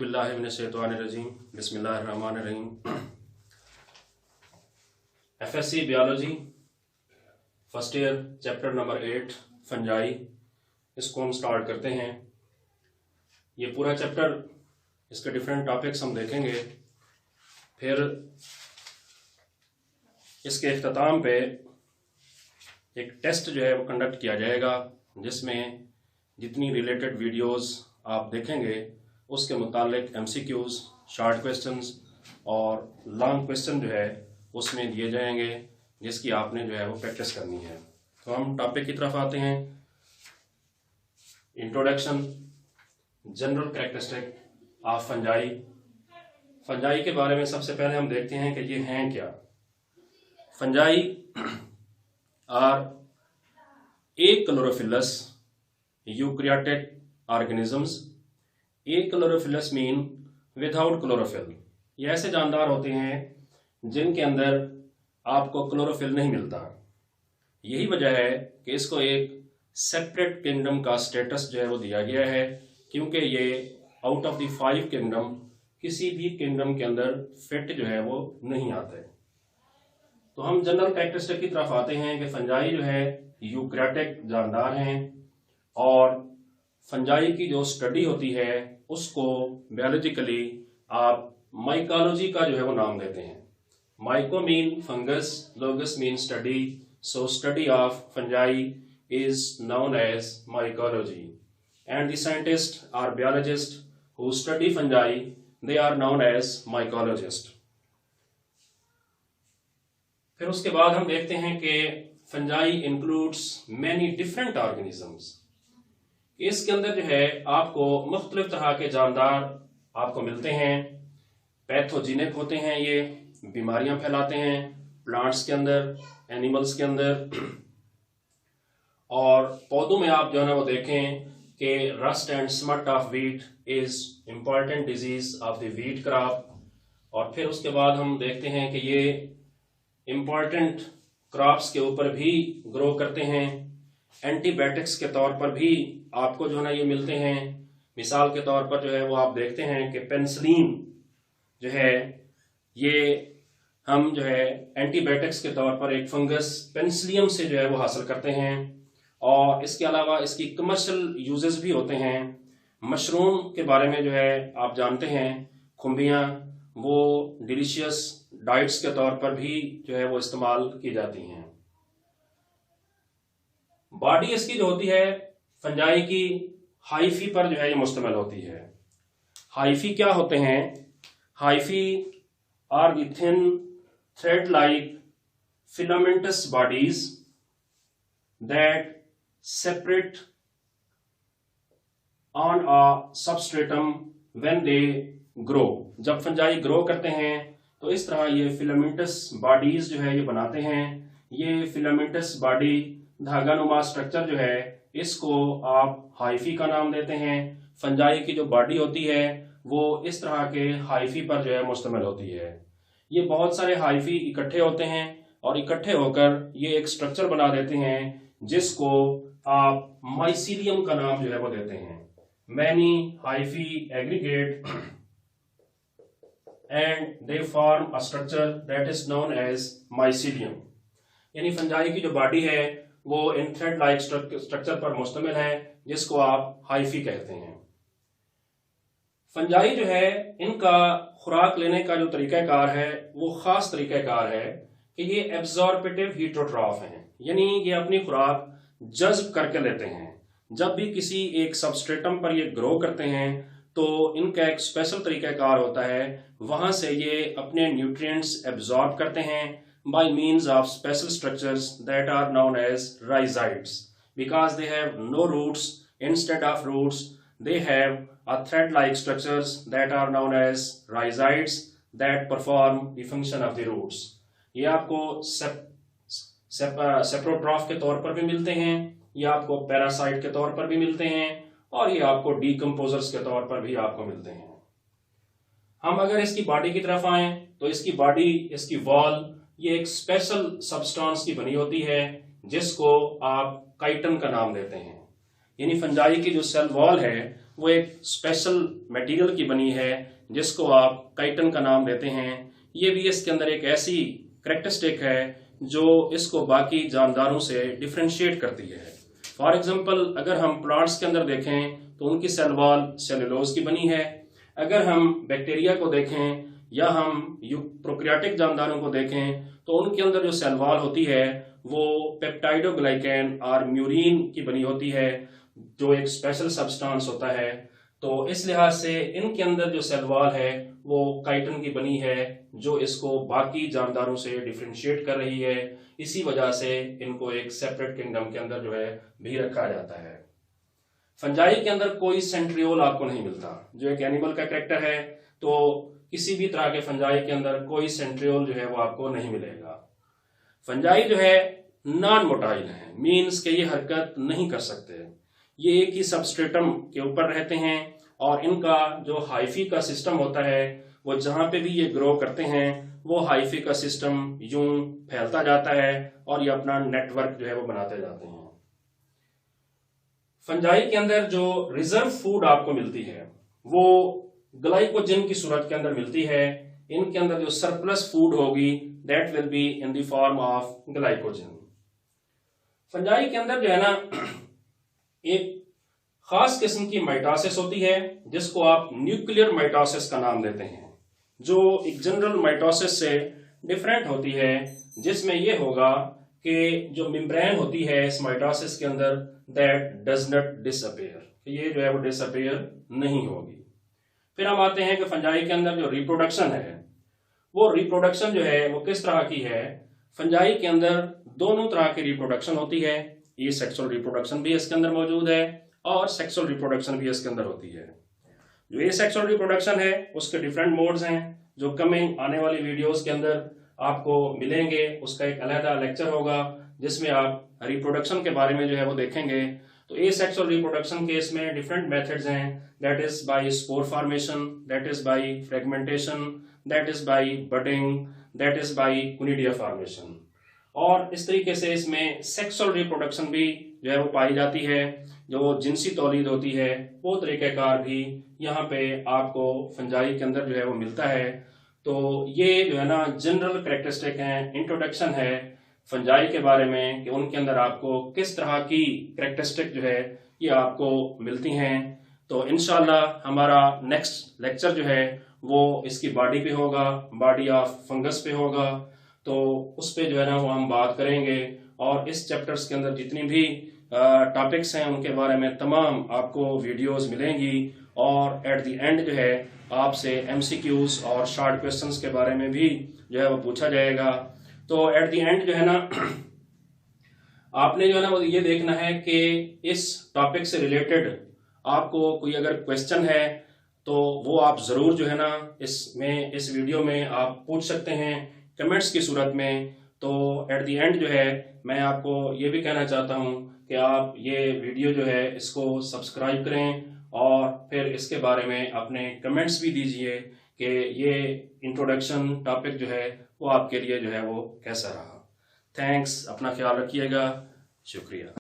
औज़ुबिल्लाहि मिनश्शैतानिर्रजीम बिस्मिल्लाहिर्रहमानिर्रहीम। FSC biology first year chapter number 8 fungi, इसको हम स्टार्ट करते हैं। ये पूरा चैप्टर, इसके डिफरेंट टॉपिक्स हम देखेंगे। फिर इसके इख्तिताम पे एक टेस्ट जो है वो कंडक्ट किया जाएगा, जिसमें जितनी रिलेटेड वीडियोस आप देखेंगे उसके मुतालिक MCQs, शॉर्ट क्वेश्चंस और लॉन्ग क्वेश्चन जो है उसमें दिए जाएंगे, जिसकी आपने जो है वो प्रैक्टिस करनी है। तो हम टॉपिक की तरफ आते हैं। Introduction, general characteristic of fungi. Fungi के बारे में सबसे पहले हम देखते हैं कि ये हैं क्या। Fungi are achlorophyllous eukaryotic organisms. Achlorophyllous mean without chlorophyll. ये ऐसे जानदार होते हैं जिनके अंदर आपको क्लोरोफिल नहीं मिलता। यही वजह है कि इसको एक सेपरेट किंगडम का स्टेटस जो है वो दिया गया है, क्योंकि ये आउट ऑफ द 5 किंगडम किसी भी किंगडम के अंदर फिट जो है वो नहीं आते। तो हम जनरल कैरेक्टरिस्टिक की तरफ आते हैं कि फंजाई जो है यूकैरियोटिक जानदार हैं, और फंजाई की जो स्टडी होती है उसको बायोलॉजिकली आप माइकोलॉजी का जो है वो नाम देते हैं। Myco mean fungus, logos mean study, so study of fungi is known as mycology, and the scientists or biologists who study fungi, they are known as mycologists. फिर उसके बाद हम देखते हैं कि fungi includes many different organisms. इसके अंदर जो है आपको मुख्तलिफ तरह के जानदार आपको मिलते हैं। पैथोजेनिक होते हैं, ये बीमारियां फैलाते हैं प्लांट्स के अंदर, एनिमल्स के अंदर। और पौधों में आप जो है ना वो देखें कि rust and smut of wheat is important disease of the wheat crop. और फिर उसके बाद हम देखते हैं कि ये इम्पॉर्टेंट क्रॉप्स के ऊपर भी ग्रो करते हैं। एंटीबायोटिक्स के तौर पर भी आपको जो है ना ये मिलते हैं। मिसाल के तौर पर जो है वो आप देखते हैं कि पेनिसिलिन जो है ये हम जो है एंटीबायोटिक्स के तौर पर एक फंगस पेनिसिलियम से जो है वो हासिल करते हैं। और इसके अलावा इसकी कमर्शियल यूजेस भी होते हैं। मशरूम के बारे में जो है आप जानते हैं, खुम्बियाँ वो डिलीशियस डाइट्स के तौर पर भी जो है वो इस्तेमाल की जाती हैं। बॉडी इसकी जो होती है फंजाई की हाइफी पर जो है ये मुश्तमिल होती है। हाइफी क्या होते हैं? Hyphae are the thin thread like filamentous bodies that separate on a substratum when they grow। जब फंजाई ग्रो करते हैं तो इस तरह ये फिलामेंटस बॉडीज जो है ये बनाते हैं। ये फिलामेंटस बॉडी धागानुमा स्ट्रक्चर जो है इसको आप हाइफी का नाम देते हैं। फंजाई की जो बॉडी होती है वो इस तरह के हाइफी पर जो है मुश्तमिल होती है। ये बहुत सारे हाइफी इकट्ठे होते हैं और इकट्ठे होकर ये एक स्ट्रक्चर बना देते हैं, जिसको आप माइसीलियम का नाम जो है वो देते हैं। Many hyphae aggregate and they form a structure that is known as mycelium. यानी फंजाई की जो बॉडी है वो इन थ्रेड लाइक स्ट्रक्चर पर मुश्तमिल है, जिसको आप हाइफी कहते हैं। फंजाई जो है इनका खुराक लेने का जो तरीकाकार है वो खास तरीकाकार है कि ये एब्जॉर्बेटिव हीटरोट्रॉफ हैं, यानी ये अपनी खुराक जज्ब करके लेते हैं। जब भी किसी एक सबस्ट्रेटम पर ये ग्रो करते हैं तो इनका एक स्पेशल तरीकाकार होता है, वहां से ये अपने न्यूट्रिएंट्स एब्जॉर्ब करते हैं by means of special structures that are known as rhizoids. Because they have no roots, instead of roots they have a thread like structures that are known as rhizoids that perform the function of the roots. ये आपको saprotroph के तौर पर भी मिलते हैं, ये आपको पैरासाइट के तौर पर भी मिलते हैं, और ये आपको डीकम्पोजर्स के तौर पर भी आपको मिलते हैं। हम अगर इसकी बॉडी की तरफ आए तो इसकी बॉडी, इसकी वॉल, ये एक स्पेशल सब्सटेंस की बनी होती है, जिसको आप काइटन का नाम देते हैं। यानी फंजाई की जो सेल वॉल है वो एक स्पेशल मटेरियल की बनी है जिसको आप काइटन का नाम देते हैं। ये भी इसके अंदर एक ऐसी कैरेक्टरिस्टिक है जो इसको बाकी जानदारों से डिफ्रेंशिएट करती है। फॉर एग्जांपल अगर हम प्लांट्स के अंदर देखें तो उनकी सेल वॉल सेलुलोज की बनी है। अगर हम बैक्टीरिया को देखें या हम प्रोकैरियोटिक जानदारों को देखें तो उनके अंदर जो सेल वॉल होती है वो पेप्टाइडोग्लाइकेन और म्यूरिन की बनी होती है, जो एक स्पेशल सब्सटेंस होता है। तो इस लिहाज से इनके अंदर जो सेल वॉल है वो काइटन की बनी है, जो इसको बाकी जानदारों से डिफरेंशिएट कर रही है। इसी वजह से इनको एक सेपरेट किंगडम के अंदर जो है भी रखा जाता है। फंजाई के अंदर कोई सेंट्रियोल आपको नहीं मिलता, जो एक एनिमल का कैरेक्टर है। तो किसी भी तरह के फंजाई के अंदर कोई सेंट्रियोल जो है वो आपको नहीं मिलेगा। फंजाई जो है नॉन मोटाइल है, मीन्स के ये हरकत नहीं कर सकते। ये एक ही सबस्ट्रेटम के ऊपर रहते हैं और इनका जो हाइफी का सिस्टम होता है वो जहां पे भी ये ग्रो करते हैं वो हाइफी का सिस्टम यूं फैलता जाता है और ये अपना नेटवर्क जो है वो बनाते जाते हैं। फंजाई के अंदर जो रिजर्व फूड आपको मिलती है वो ग्लाइकोजन की सूरत के अंदर मिलती है। इनके अंदर जो सरप्लस फूड होगी that will be in the form of glycogen. Fungi के अंदर जो है ना एक खास किस्म की माइटोसिस होती है जिसको आप न्यूक्लियर माइटोसिस का नाम देते हैं, जो एक जनरल माइटोसिस से डिफरेंट होती है, जिसमें यह होगा कि जो मेम्ब्रेन होती है इस माइटोसिस के अंदर दैट डज नॉट डिसअपीयर, ये जो है वो डिसअपीयर नहीं होगी। फिर हम आते हैं कि फंजाई के अंदर जो रिप्रोडक्शन है वो रिप्रोडक्शन जो है वो किस तरह की है। फंजाई के अंदर दोनों तरह की रिप्रोडक्शन होती है। ये सेक्सुअल रिप्रोडक्शन भी इसके अंदर मौजूद है और सेक्सुअल रिप्रोडक्शन भी इसके अंदर होती है। जो ये सेक्सुअल रिप्रोडक्शन है उसके डिफरेंट मोड्स हैं जो कमिंग आने वाली वीडियोस के अंदर आपको मिलेंगे। उसका एक अलहदा लेक्चर होगा जिसमें आप रिप्रोडक्शन के बारे में जो है वो देखेंगे। तो ये सेक्सुअल रिप्रोडक्शन के इसमें डिफरेंट मेथड्स हैं, that is by spore formation, that is by fragmentation, that is by budding, that is by conidia formation. और इस तरीके से इसमें सेक्सुअल रिप्रोडक्शन भी जो है वो पाई जाती है। जो जिनसी तौलीद होती है वो तरीक़ेकार भी यहाँ पे आपको फंजाई के अंदर जो है वो मिलता है। तो ये जो है ना जनरल कैरेक्टरिस्टिक हैं, इंट्रोडक्शन है फंजाई के बारे में कि उनके अंदर आपको किस तरह की कैरेक्टरिस्टिक जो है ये आपको मिलती हैं। तो इंशाल्लाह हमारा नेक्स्ट लेक्चर जो है वो इसकी बॉडी पे होगा, बॉडी ऑफ फंगस पे होगा। तो उस पे जो है ना वो हम बात करेंगे और इस चैप्टर्स के अंदर जितनी भी टॉपिक्स हैं उनके बारे में तमाम आपको वीडियोस मिलेंगी और एट द एंड जो है आपसे एमसीक्यूज और शॉर्ट क्वेश्चंस के बारे में भी जो है वो पूछा जाएगा। तो एट द एंड जो है ना आपने जो है ना वो ये देखना है कि इस टॉपिक से रिलेटेड आपको कोई अगर क्वेश्चन है तो वो आप जरूर जो है ना इस वीडियो में आप पूछ सकते हैं कमेंट्स की सूरत में। तो एट द एंड जो है मैं आपको ये भी कहना चाहता हूँ कि आप ये वीडियो जो है इसको सब्सक्राइब करें और फिर इसके बारे में अपने कमेंट्स भी दीजिए कि ये इंट्रोडक्शन टॉपिक जो है वो आपके लिए जो है वो कैसा रहा। थैंक्स, अपना ख्याल रखिएगा, शुक्रिया।